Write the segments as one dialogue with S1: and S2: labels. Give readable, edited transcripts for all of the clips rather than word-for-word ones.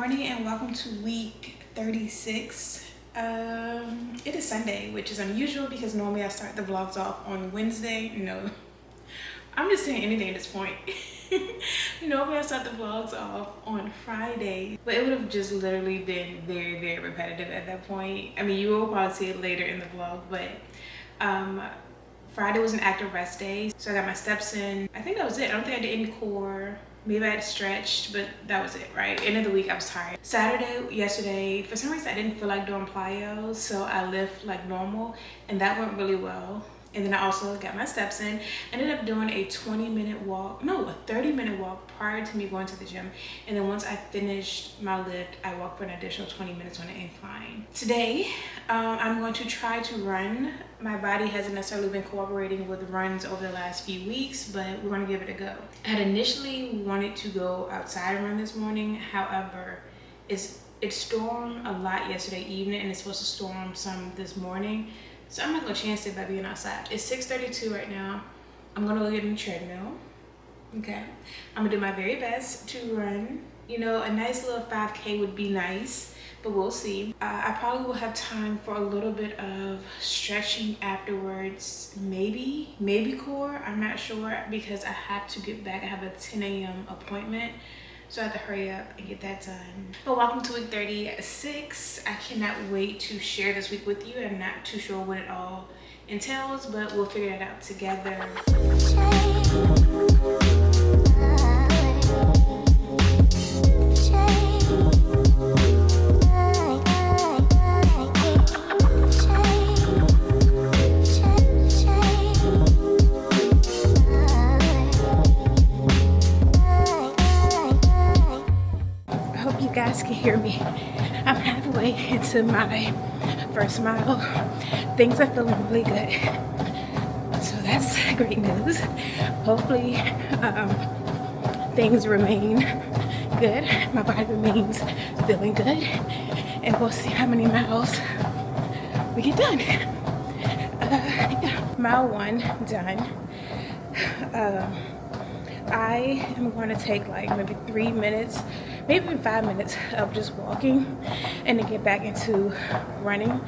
S1: morning and welcome to week 36. It is Sunday, which is unusual because normally I start the vlogs off on Wednesday. No, I'm just saying anything at this point. Normally I start the vlogs off on Friday, but it would have just literally been very, very repetitive at that point. I mean, you will probably see it later in the vlog, but Friday was an active rest day, so I got my steps in. I think that was it. I don't think I did any core. Maybe I had stretched, but that was it, right? End of the week, I was tired. Saturday, yesterday, for some reason, I didn't feel like doing plyos, so I lift like normal, and that went really well. And then I also got my steps in. Ended up doing a 20-minute walk, no, a 30-minute walk prior to me going to the gym. And then once I finished my lift, I walked for an additional 20 minutes on the incline. Today, I'm going to try to run. My body hasn't necessarily been cooperating with runs over the last few weeks, but we're gonna give it a go. I had initially wanted to go outside and run this morning. However, it stormed a lot yesterday evening and it's supposed to storm some this morning. So I'm not gonna chance it by being outside. It's 6:32 right now. I'm gonna go get in the treadmill. Okay. I'm gonna do my very best to run. You know, a nice little 5K would be nice, but we'll see. I probably will have time for a little bit of stretching afterwards. Maybe core, I'm not sure, because I have to get back. I have a 10 a.m. appointment. So I have to hurry up and get that done. But welcome to week 36. I cannot wait to share this week with you. I'm not too sure what it all entails, but we'll figure it out together. Can hear me. I'm halfway into my first mile. Things are feeling really good, so that's great news. Hopefully things remain good, my body remains feeling good, and we'll see how many miles we get done. Mile 1 done. I am going to take like maybe 3 minutes, maybe even 5 minutes of just walking and then get back into running.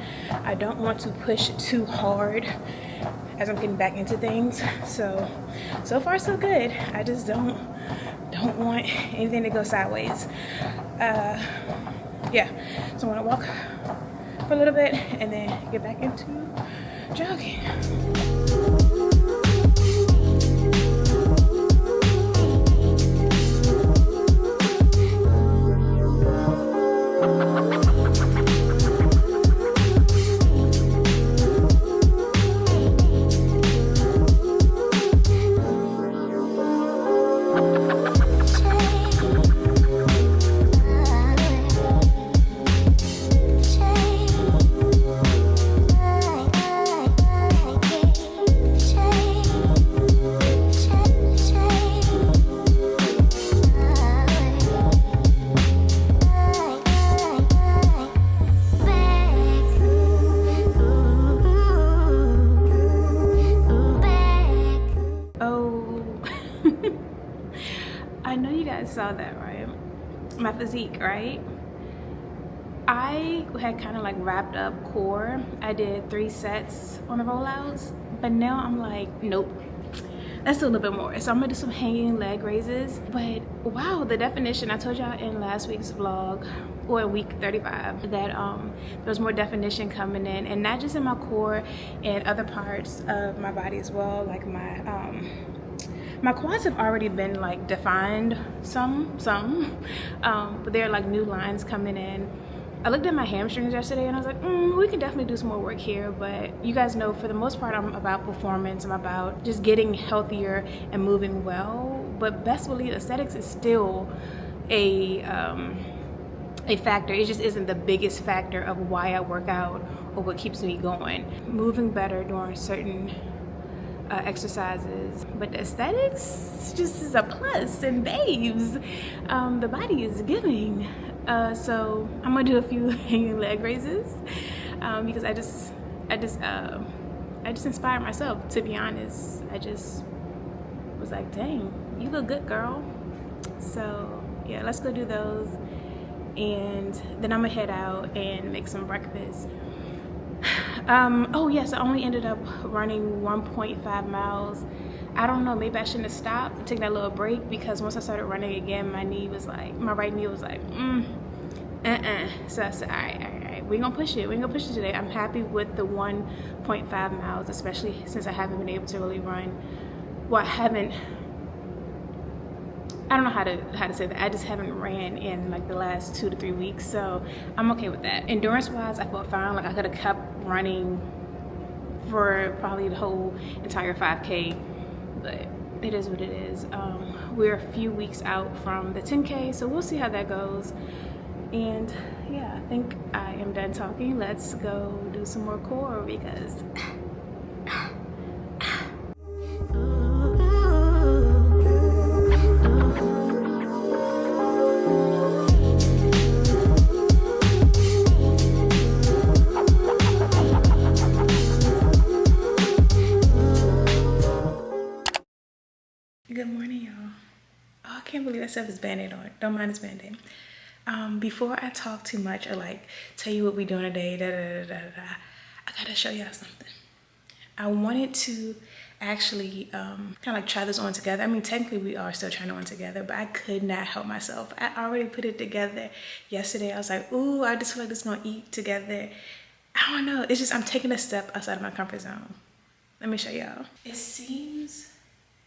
S1: I don't want to push too hard as I'm getting back into things. So far so good. I just don't want anything to go sideways. Yeah, so I'm gonna walk for a little bit and then get back into jogging. I know you guys saw that, right? My physique, right? I had kind of like wrapped up core. I did 3 sets on the rollouts, but now I'm like, nope, let's do a little bit more. So I'm gonna do some hanging leg raises. But wow, the definition, I told y'all in last week's vlog, or week 35, that there was more definition coming in, and not just in my core and other parts of my body as well. Like my quads have already been like defined some, but there are like new lines coming in. I looked at my hamstrings yesterday and I was like, we can definitely do some more work here. But you guys know, for the most part, I'm about performance. I'm about just getting healthier and moving well. But best believe aesthetics is still a factor. It just isn't the biggest factor of why I work out or what keeps me going. Moving better during certain exercises, but the aesthetics just is a plus. And babes, the body is giving. So I'm gonna do a few hanging leg raises because I just inspired myself, to be honest. I just was like, dang, you look good, girl. So yeah, let's go do those. and then I'm gonna head out and make some breakfast. Oh yes, I only ended up running 1.5 miles. I don't know, maybe I shouldn't have stopped and taken that little break, because once I started running again, my right knee was like, So I said, all right, we're gonna push it. We're gonna push it today. I'm happy with the 1.5 miles, especially since I haven't been able to really run. Well, I don't know how to say that. I just haven't ran in like the last 2 to 3 weeks, so I'm okay with that. Endurance wise, I felt fine. Like I could have kept running for probably the whole entire 5K, but it is what it is. We're a few weeks out from the 10K, so we'll see how that goes. And yeah, I think I am done talking. Let's go do some more core, because good morning, y'all. Oh, I can't believe that stuff is Band-Aid on. Don't mind this Band-Aid. Before I talk too much or like tell you what we're doing today, I gotta show y'all something. I wanted to actually kind of like try this on together. I mean, technically we are still trying it on together, but I could not help myself. I already put it together yesterday. I was like, ooh, I just feel like this is gonna eat together. I don't know. It's just I'm taking a step outside of my comfort zone. Let me show y'all. It seems,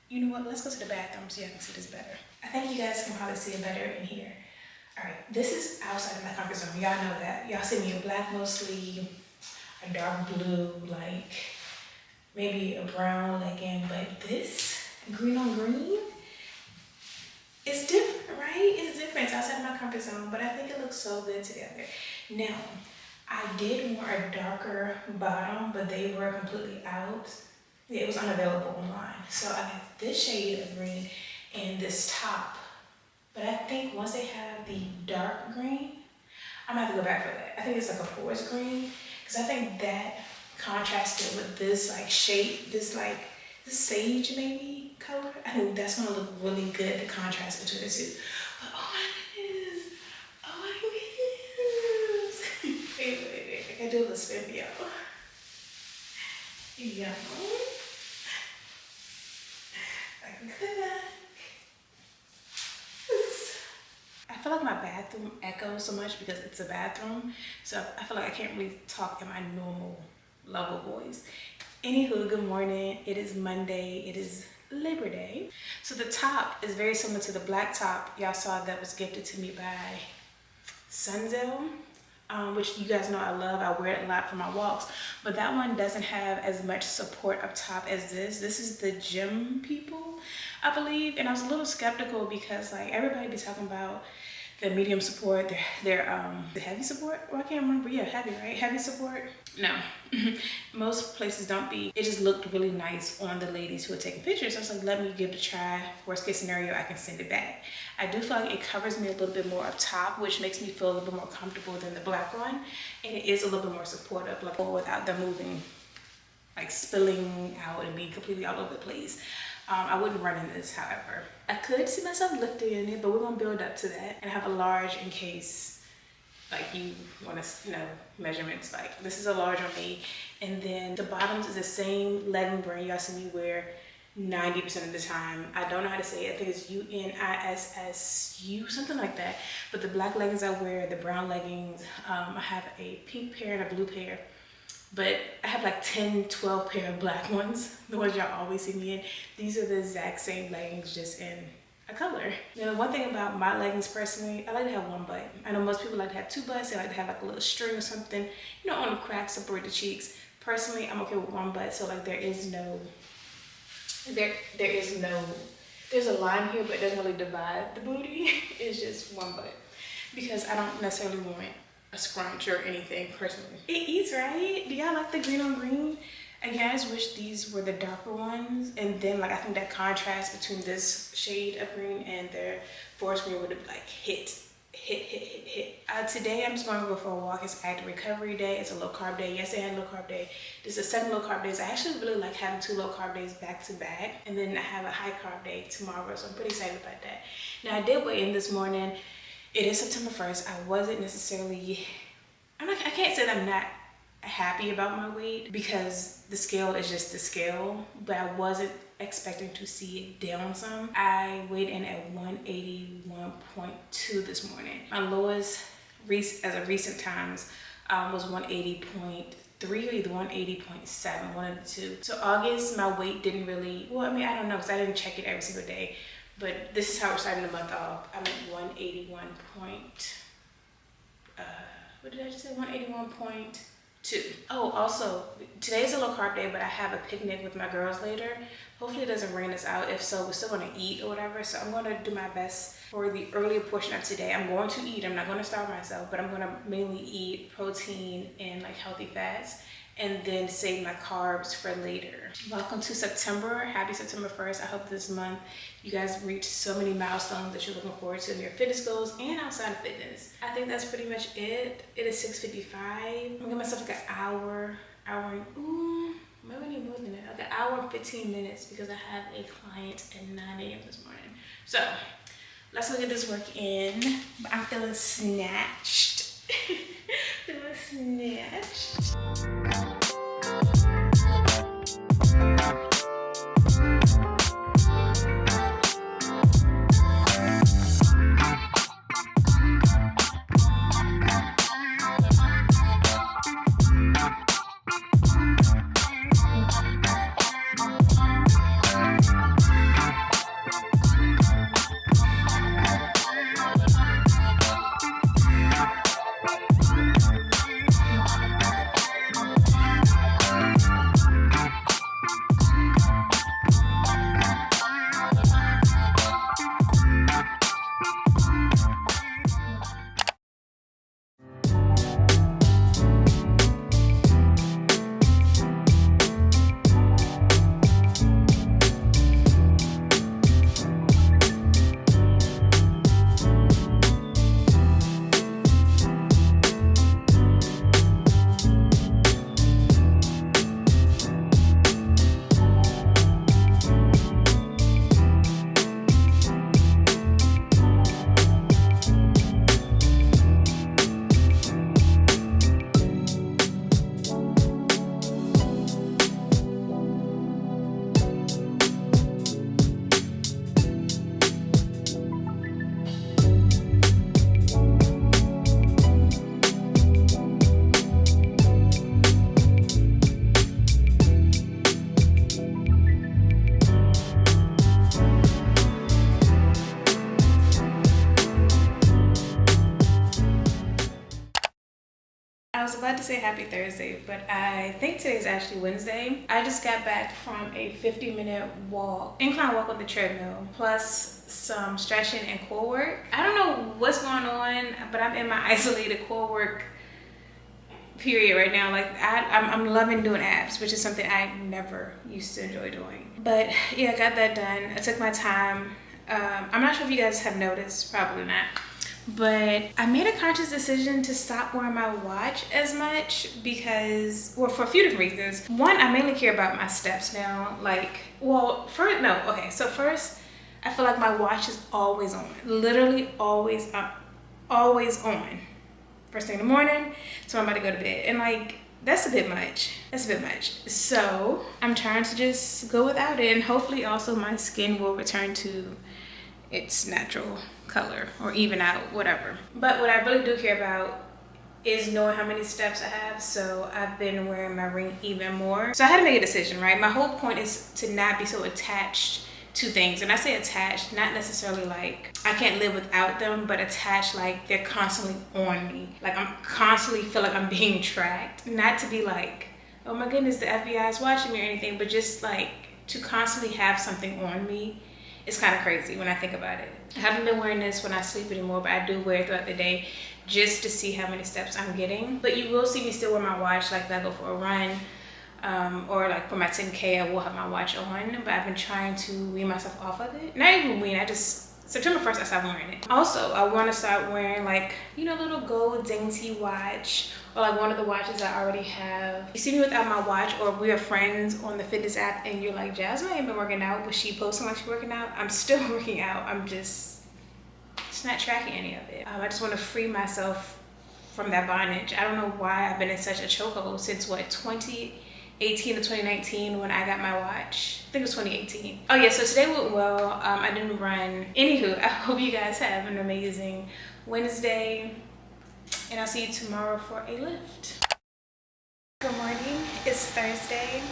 S1: you know what? Let's go to the bathroom so y'all can see this better. I think you guys can probably see it better in here. All right, this is outside of my comfort zone. Y'all know that. Y'all see me in black mostly, a dark blue, like maybe a brown legging, but this green on green, it's different, right? It's different. It's outside of my comfort zone, but I think it looks so good together. Now, I did want a darker bottom, but they were completely out. It was unavailable online. So I got this shade of green and this top. But I think once they have the dark green, I'm gonna have to go back for that. I think it's like a forest green, because I think that contrasted with this like shade, this sage maybe color. I think that's gonna look really good, the contrast between the two. But oh my goodness, wait, I gotta do a little spin for y'all. Yeah. Like that. I feel like my bathroom echoes so much because it's a bathroom, so I feel like I can't really talk in my normal level voice. Anywho, good morning. It is Monday. It is Labor Day. So the top is very similar to the black top y'all saw that was gifted to me by Sunzel, which you guys know I love. I wear it a lot for my walks, but that one doesn't have as much support up top as this. This is the gym people, I believe, and I was a little skeptical because like everybody be talking about the medium support, the heavy support. Well, I can't remember. Yeah, heavy, right? Heavy support. No, most places don't be. It just looked really nice on the ladies who were taking pictures. So I was like, let me give it a try. Worst case scenario, I can send it back. I do feel like it covers me a little bit more up top, which makes me feel a little bit more comfortable than the black one, and it is a little bit more supportive, like without them moving, like spilling out and being completely all over the place. I wouldn't run in this, however. I could see myself lifting in it, but we're gonna build up to that and have a large in case like you want to, measurements. Like this is a large on me, and then the bottoms is the same legging brand y'all see me wear 90% of the time. I don't know how to say it. I think it's UNISSU, something like that. But the black leggings I wear, the brown leggings, I have a pink pair and a blue pair. But I have like 10, 12 pair of black ones, the ones y'all always see me in. These are the exact same leggings, just in a color. Now, one thing about my leggings personally, I like to have one butt. I know most people like to have two butts. They like to have like a little string or something, on the crack, separate the cheeks. Personally, I'm okay with one butt, so like there's a line here, but it doesn't really divide the booty. It's just one butt, because I don't necessarily want a scrunch or anything personally. It eats, right? Do y'all like the green on green? I guys wish these were the darker ones, and then like I think that contrast between this shade of green and their forest green would have like hit. Today I'm just going to go for a walk. It's active recovery day. It's a low carb day. Yesterday I had a low carb day. This is the 7 low carb days. I actually really like having 2 low carb days back to back, and then I have a high carb day tomorrow, so I'm pretty excited about that. Now I did weigh in this morning, It is September 1st. I wasn't necessarily, I can't say that I'm not happy about my weight because the scale is just the scale, but I wasn't expecting to see it down some. I weighed in at 181.2 this morning. My lowest as of recent times was 180.3 or either 180.7, one of the two. So August, my weight didn't really, well, I mean, I don't know because I didn't check it every single day, but this is how we're starting the month off. I'm at 181 point, what did I just say, 181.2. Oh, also, today's a low carb day, but I have a picnic with my girls later. Hopefully it doesn't rain us out. If so, we're still gonna eat or whatever. So I'm gonna do my best for the earlier portion of today. I'm going to eat, I'm not gonna starve myself, but I'm gonna mainly eat protein and like healthy fats and then save my carbs for later. Welcome to September. Happy September 1st. I hope this month you guys reach so many milestones that you're looking forward to in your fitness goals and outside of fitness. I think that's pretty much it. It is 6:55. I'm gonna give myself like an hour, maybe I need more than that, like an hour and 15 minutes because I have a client at 9 a.m. this morning. So let's go get this work in. But I'm feeling snatched. Feeling snatched. I was about to say happy Thursday, but I think today's actually Wednesday. I just got back from a 50-minute walk, incline walk on the treadmill, plus some stretching and core work. I don't know what's going on, but I'm in my isolated core work period right now. Like I'm loving doing abs, which is something I never used to enjoy doing. But yeah, I got that done. I took my time. I'm not sure if you guys have noticed, probably not. But I made a conscious decision to stop wearing my watch as much because, well, for a few different reasons. One, I mainly care about my steps now. First, I feel like my watch is always on. Literally always on. First thing in the morning, so I'm about to go to bed. And like, that's a bit much. So I'm trying to just go without it, and hopefully also my skin will return to its natural color or even out, whatever. But what I really do care about is knowing how many steps I have, so I've been wearing my ring even more. So I had to make a decision, right? My whole point is to not be so attached to things. And I say attached, not necessarily like I can't live without them, but attached like they're constantly on me. Like I'm constantly feel like I'm being tracked. Not to be like, oh my goodness, the FBI is watching me or anything, but just like to constantly have something on me. It's kind of crazy when I think about it. I haven't been wearing this when I sleep anymore, but I do wear it throughout the day just to see how many steps I'm getting. But you will see me still wear my watch, like if I go for a run, or like for my 10K, I will have my watch on, but I've been trying to wean myself off of it. Not even wean, September 1st, I stopped wearing it. Also, I want to start wearing like, you know, little gold dainty watch, or like one of the watches I already have. You see me without my watch, or we are friends on the fitness app and you're like, Jasmine ain't been working out, but she posting like she's working out. I'm still working out. I'm just It's not tracking any of it. I just want to free myself from that bondage. I don't know why I've been in such a chokehold since what, 2018 to 2019 when I got my watch. I think it was 2018. Oh yeah, so today went well. I didn't run. Anywho, I hope you guys have an amazing Wednesday, and I'll see you tomorrow for a lift. Good morning, it's Thursday.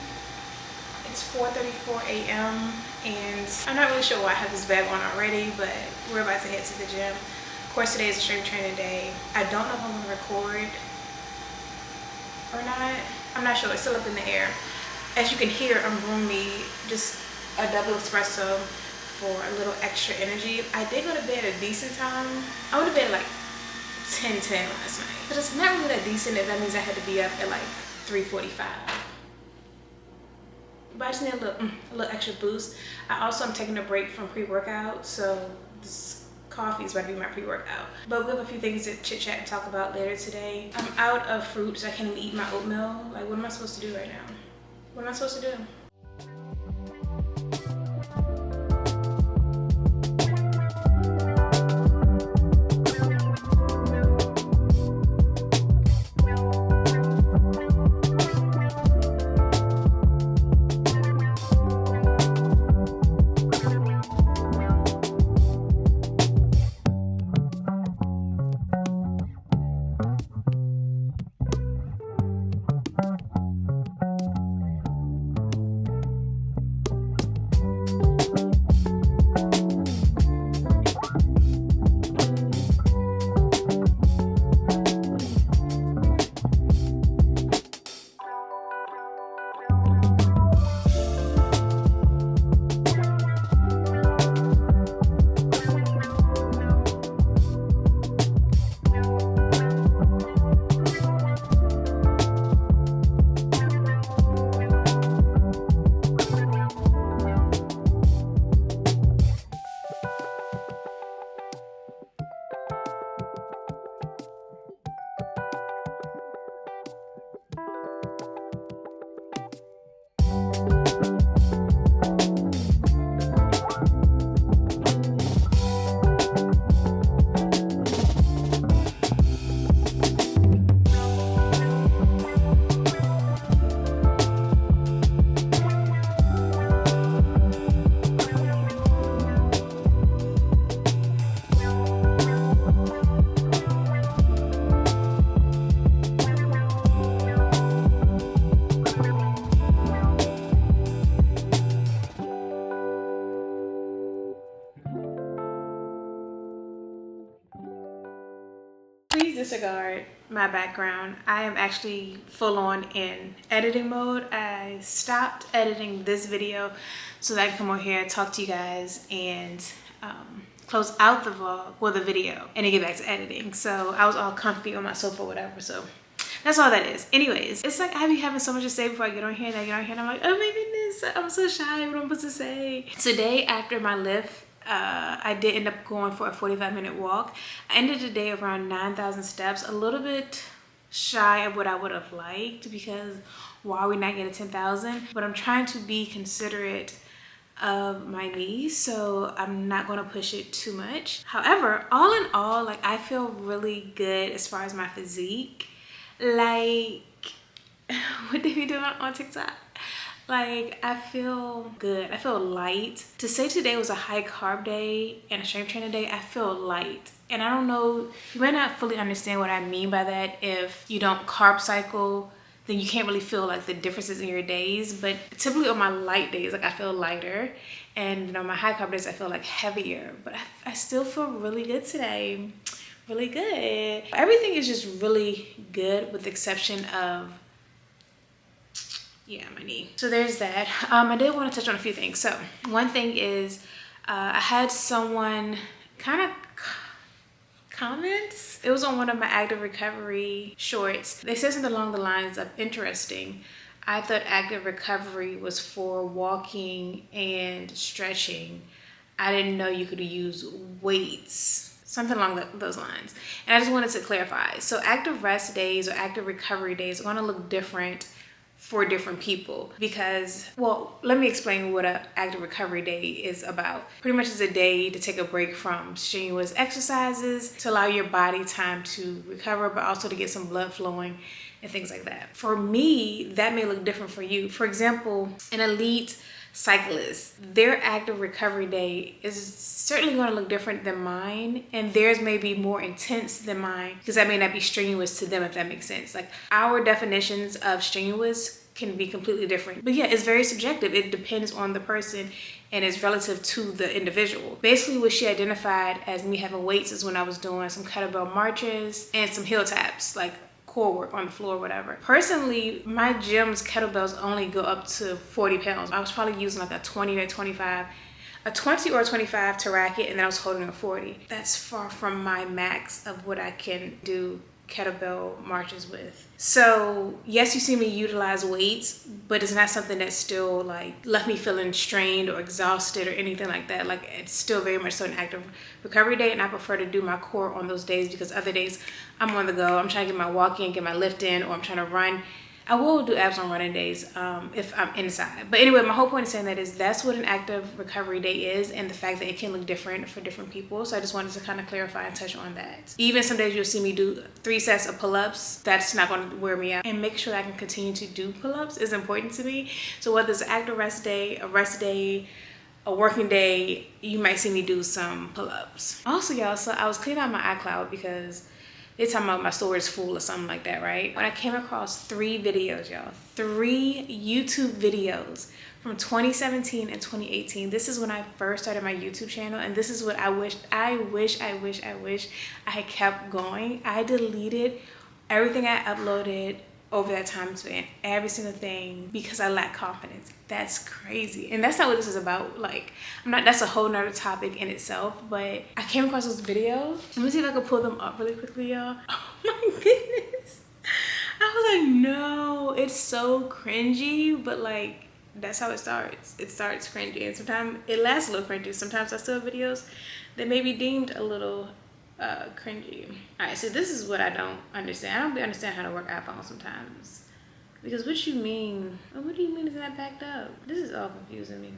S1: It's 4:34 a.m. and I'm not really sure why I have this bag on already, but we're about to head to the gym. Of course, today is a strength training day. I don't know if I'm gonna record or not. I'm not sure, it's still up in the air. As you can hear, I'm brewing me just a double espresso for a little extra energy. I did go to bed at a decent time. I went to bed at like 10:10 last night. But it's not really that decent if that means I had to be up at like 3:45. But I just need a little extra boost. I also am taking a break from pre-workout, so this coffee is about to be my pre-workout. But we have a few things to chit chat and talk about later today. I'm out of fruit, so I can't even eat my oatmeal. Like, what am I supposed to do right now? What am I supposed to do? Please disregard my background. I am actually full on in editing mode. I stopped editing this video so that I can come over here, talk to you guys, and close out the vlog, well, the video, and then get back to editing. So I was all comfy on my sofa or whatever, so that's all that is. Anyways, it's like I be having so much to say before I get on here, and I get on here and I'm like, oh my goodness, I'm so shy, what am I supposed to say? Today after my lift, I did end up going for a 45-minute walk. I ended the day around 9,000 steps, a little bit shy of what I would have liked, because why are we not getting 10,000? But I'm trying to be considerate of my knees, so I'm not going to push it too much. However, all in all, like, I feel really good as far as my physique. Like, what did we do on TikTok? Like, I feel good. I feel light. To say today was a high carb day and a strength training day, I feel light. And I don't know, you might not fully understand what I mean by that. If you don't carb cycle, then you can't really feel like the differences in your days. But typically on my light days, like, I feel lighter. And on my high carb days, I feel like heavier. But I still feel really good today. Really good. Everything is just really good with the exception of, yeah, my knee. So there's that. I did want to touch on a few things. So one thing is I had someone kind of comments. It was on one of my active recovery shorts. They said something along the lines of, interesting, I thought active recovery was for walking and stretching. I didn't know you could use weights. Something along those lines. And I just wanted to clarify. So active rest days or active recovery days are going to look different for different people because, well, let me explain what an active recovery day is about. Pretty much it's a day to take a break from strenuous exercises to allow your body time to recover, but also to get some blood flowing and things like that. For me, that may look different for you. For example, an elite cyclist, their active recovery day is certainly going to look different than mine, and theirs may be more intense than mine because that may not be strenuous to them, if that makes sense. Like, our definitions of strenuous can be completely different, but yeah, it's very subjective. It depends on the person and is relative to the individual. Basically what she identified as me having weights is when I was doing some kettlebell marches and some heel taps, like core work on the floor or whatever. Personally, my gym's kettlebells only go up to 40 pounds. I was probably using like a 20 or 25, a 20 or 25 to rack it, and then I was holding a 40. That's far from my max of what I can do kettlebell marches with. So yes, you see me utilize weights, but it's not something that still like left me feeling strained or exhausted or anything like that. Like, it's still very much so an active recovery day, and I prefer to do my core on those days because other days I'm on the go. I'm trying to get my walk in, get my lift in, or I'm trying to run. I will do abs on running days if I'm inside. But anyway, my whole point of saying that is that's what an active recovery day is, and the fact that it can look different for different people. So I just wanted to kind of clarify and touch on that. Even some days you'll see me do 3 sets of pull-ups. That's not going to wear me out. And make sure that I can continue to do pull-ups is important to me. So whether it's an active rest day, a working day, you might see me do some pull-ups. Also, y'all, so I was cleaning out my iCloud because they're talking about my storage full or something like that, right? When I came across 3 videos, y'all, 3 YouTube videos from 2017 and 2018. This is when I first started my YouTube channel, and this is what I wish I had kept going. I deleted everything I uploaded over that time span, every single thing, because I lack confidence. That's crazy. And that's not what this is about. Like, that's a whole nother topic in itself, but I came across those videos. Let me see if I can pull them up really quickly, y'all. Oh my goodness. I was like, no, it's so cringy, but like, that's how it starts. It starts cringy, and sometimes it lasts a little cringy. Sometimes I still have videos that may be deemed a little cringy. All right, so this is what I don't understand. I don't really understand how to work iPhone sometimes. Because what do you mean it's not backed up? This is all confusing me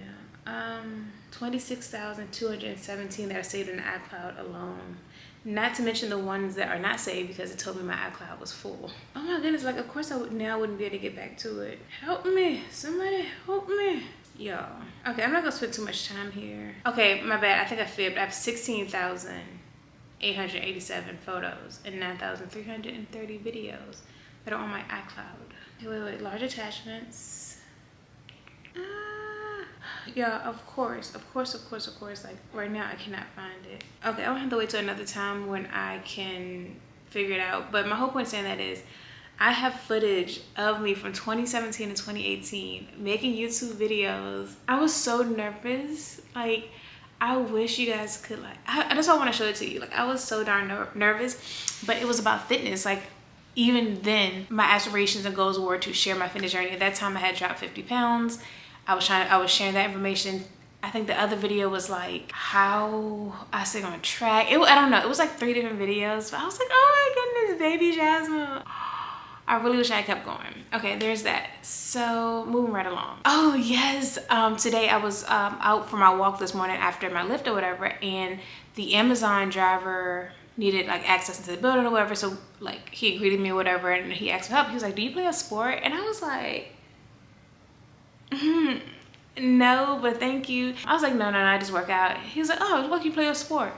S1: now. 26,217 that are saved in the iCloud alone. Not to mention the ones that are not saved because it told me my iCloud was full. Oh my goodness, like, of course I wouldn't be able to get back to it. Help me, somebody help me. Y'all. Okay, I'm not gonna spend too much time here. Okay, my bad, I think I fibbed. I have 16,887 photos and 9,330 videos that are on my iCloud. Okay, wait, large attachments. Yeah, of course, like right now I cannot find it. Okay, I'm gonna have to wait till another time when I can figure it out. But my whole point saying that is I have footage of me from 2017 and 2018 making YouTube videos. I was so nervous. Like, I wish you guys could, like, that's why I want to show it to you. Like, I was so darn nervous, but it was about fitness. Like, even then, my aspirations and goals were to share my fitness journey. At that time, I had dropped 50 pounds. I was sharing that information. I think the other video was like how I stay on track. I don't know. It was like 3 different videos. But I was like, oh my goodness, baby Jasma. I really wish I had kept going. Okay, there's that. So moving right along. Oh yes, today I was out for my walk this morning after my lift or whatever, and the Amazon driver needed like access into the building or whatever. So like he greeted me or whatever, and he asked me help. He was like, do you play a sport? And I was like, no, but thank you. I was like, no, I just work out. He was like, oh, what, you play a sport?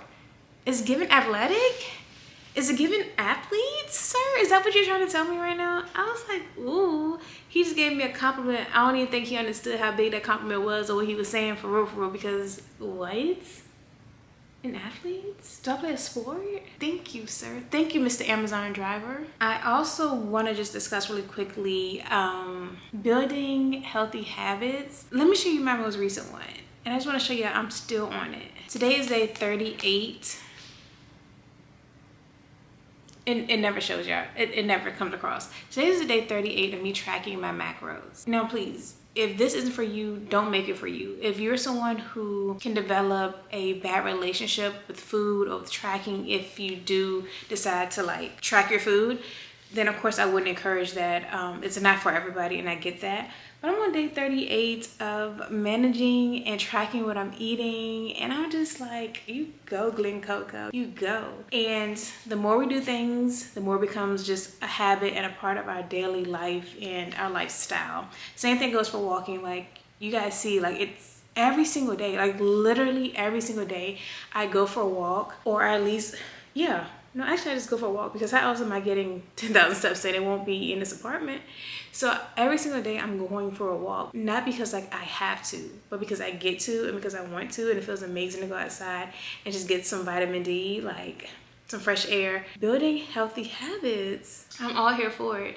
S1: Is given athletic? Is it given athletes, sir? Is that what you're trying to tell me right now? I was like, ooh. He just gave me a compliment. I don't even think he understood how big that compliment was or what he was saying for real, because what? An athlete? Do I play a sport? Thank you, sir. Thank you, Mr. Amazon driver. I also want to just discuss really quickly building healthy habits. Let me show you my most recent one. And I just want to show you I'm still on it. Today is day 38. It never shows y'all. It never comes across. Today is the day 38 of me tracking my macros. Now, please, if this isn't for you, don't make it for you. If you're someone who can develop a bad relationship with food or with tracking, if you do decide to like track your food, then of course I wouldn't encourage that. It's not for everybody, and I get that. But I'm on day 38 of managing and tracking what I'm eating, and I'm just like, you go, Glen Coco, you go. And the more we do things, the more it becomes just a habit and a part of our daily life and our lifestyle. Same thing goes for walking. Like, you guys see, like, it's every single day, like literally every single day I go for a walk, or at least, yeah. No, actually I just go for a walk, because how else am I getting 10,000 steps and it won't be in this apartment? So every single day I'm going for a walk, not because like I have to, but because I get to and because I want to, and it feels amazing to go outside and just get some vitamin D, like some fresh air. Building healthy habits, I'm all here for it.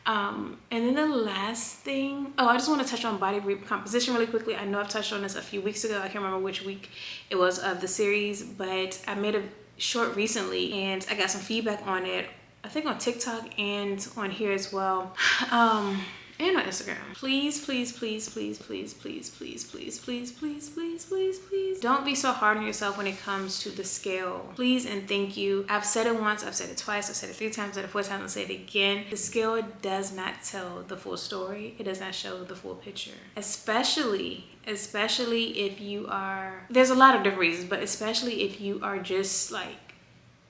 S1: And then the last thing, I just want to touch on body recomposition really quickly. I know I've touched on this a few weeks ago. I can't remember which week it was of the series, but I made a short recently and I got some feedback on it, I think on TikTok and on here as well, and on Instagram. Please, please, please, please, please, please, please, please, please, please, please, please, please, don't be so hard on yourself when it comes to the scale. Please and thank you. I've said it once, I've said it twice, I've said it 3 times, I've said it 4 times, I'll say it again. The scale does not tell the full story. It does not show the full picture. Especially if you are, there's a lot of different reasons, but especially if you are just like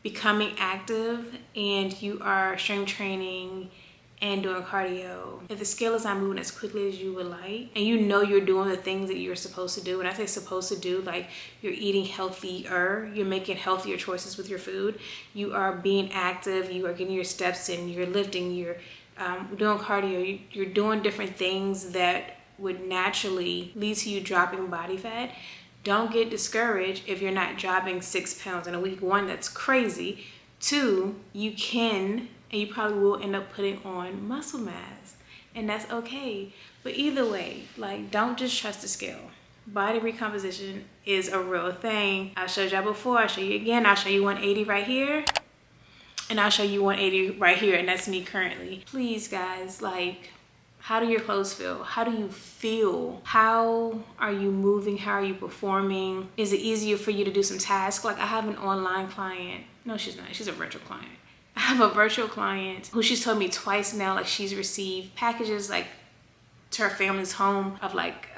S1: becoming active and you are strength training and doing cardio. If the scale is not moving as quickly as you would like, and you know you're doing the things that you're supposed to do, when I say supposed to do, like you're eating healthier, you're making healthier choices with your food, you are being active, you are getting your steps in, you're lifting, you're doing cardio, you're doing different things that would naturally lead to you dropping body fat. Don't get discouraged if you're not dropping 6 pounds in a week. 1, that's crazy. 2, you can and you probably will end up putting on muscle mass, and that's okay. But either way, like, don't just trust the scale. Body recomposition is a real thing. I showed y'all before, I'll show you again. I'll show you 180 right here, and I'll show you 180 right here, and that's me currently. Please guys, like, how do your clothes feel? How do you feel? How are you moving? How are you performing? Is it easier for you to do some tasks? Like, I have an online client. No, she's not. She's a virtual client. I have a virtual client who she's told me twice now, like, she's received packages like to her family's home of like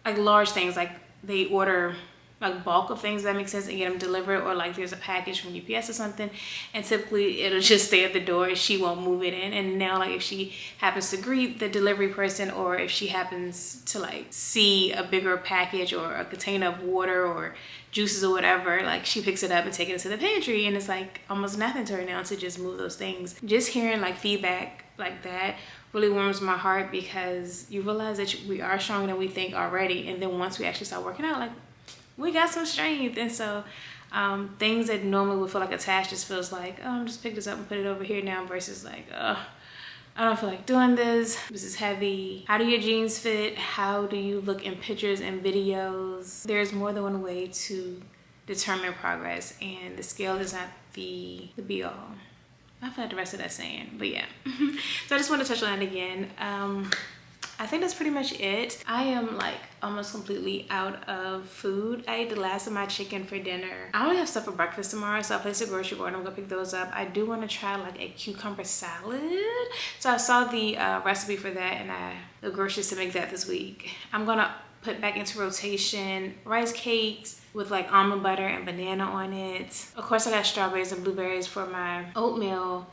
S1: large things, like they order like bulk of things, that makes sense, and get them delivered, or like there's a package from UPS or something, and typically it'll just stay at the door, she won't move it in. And now, like, if she happens to greet the delivery person, or if she happens to like see a bigger package or a container of water or juices or whatever, like she picks it up and takes it to the pantry, and it's like almost nothing to her now to just move those things. Just hearing like feedback like that really warms my heart, because you realize that we are stronger than we think already, and then once we actually start working out, like, we got some strength. And so things that normally would feel like a task just feels like, oh, just pick this up and put it over here now, versus like, I don't feel like doing this. This is heavy. How do your jeans fit? How do you look in pictures and videos? There's more than one way to determine progress, and the scale is not the be all. I feel like the rest of that saying, but yeah. So I just want to touch on that again. I think that's pretty much it. I am like almost completely out of food. I ate the last of my chicken for dinner. I only have stuff for breakfast tomorrow, so I placed a grocery order. I'm gonna pick those up. I do want to try like a cucumber salad. So I saw the recipe for that, and the groceries to make that this week. I'm gonna put back into rotation rice cakes with like almond butter and banana on it. Of course, I got strawberries and blueberries for my oatmeal.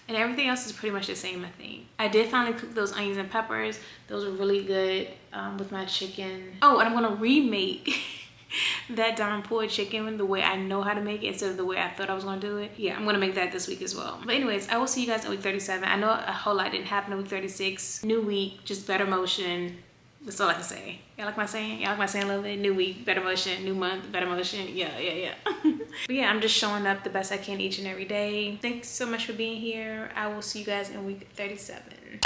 S1: And everything else is pretty much the same, I think. I did finally cook those onions and peppers. Those were really good with my chicken. Oh, and I'm gonna remake that darn pulled chicken the way I know how to make it instead of the way I thought I was gonna do it. Yeah, I'm gonna make that this week as well. But anyways, I will see you guys in week 37. I know a whole lot didn't happen in week 36. New week, just better motion. That's all I can say. Y'all like my saying? Y'all like my saying a little bit? New week, better motion. New month, better motion. Yeah. But yeah, I'm just showing up the best I can each and every day. Thanks so much for being here. I will see you guys in week 37.